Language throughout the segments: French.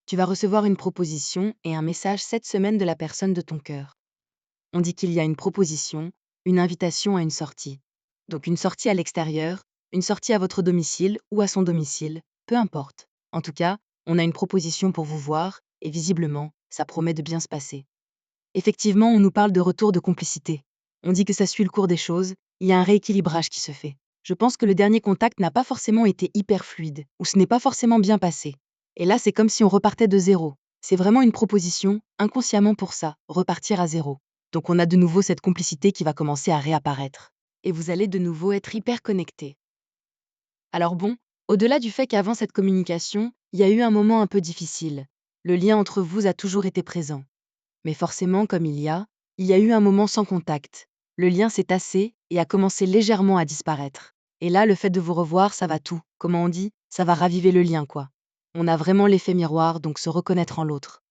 Tu vas recevoir une proposition et un message cette semaine de la personne de ton cœur. On dit qu'il y a une proposition, une invitation à une sortie. Donc une sortie à l'extérieur, une sortie à votre domicile ou à son domicile, peu importe. En tout cas, on a une proposition pour vous voir et visiblement, ça promet de bien se passer. Effectivement, on nous parle de retour de complicité. On dit que ça suit le cours des choses, il y a un rééquilibrage qui se fait. Je pense que le dernier contact n'a pas forcément été hyper fluide, ou ce n'est pas forcément bien passé. Et là, c'est comme si on repartait de zéro. C'est vraiment une proposition, inconsciemment pour ça, repartir à zéro. Donc on a de nouveau cette complicité qui va commencer à réapparaître. Et vous allez de nouveau être hyper connectés. Alors bon, au-delà du fait qu'avant cette communication, il y a eu un moment un peu difficile. Le lien entre vous a toujours été présent. Mais forcément, comme il y a eu un moment sans contact. Le lien s'est tassé et a commencé légèrement à disparaître. Et là, le fait de vous revoir, ça va tout. Comment on dit? Ça va raviver le lien, quoi. On a vraiment l'effet miroir, donc se reconnaître en l'autre.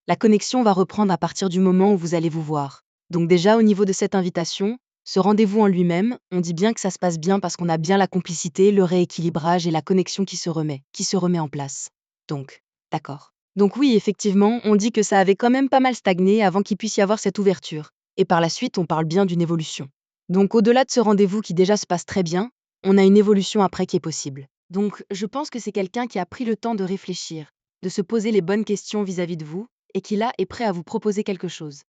La connexion va reprendre à partir du moment où vous allez vous voir. Donc déjà, au niveau de cette invitation, ce rendez-vous en lui-même, on dit bien que ça se passe bien parce qu'on a bien la complicité, le rééquilibrage et la connexion qui se remet en place. Donc, d'accord. Donc oui, effectivement, on dit que ça avait quand même pas mal stagné avant qu'il puisse y avoir cette ouverture. Et par la suite, on parle bien d'une évolution. Donc au-delà de ce rendez-vous qui déjà se passe très bien, on a une évolution après qui est possible. Donc je pense que c'est quelqu'un qui a pris le temps de réfléchir, de se poser les bonnes questions vis-à-vis de vous, et qui là est prêt à vous proposer quelque chose.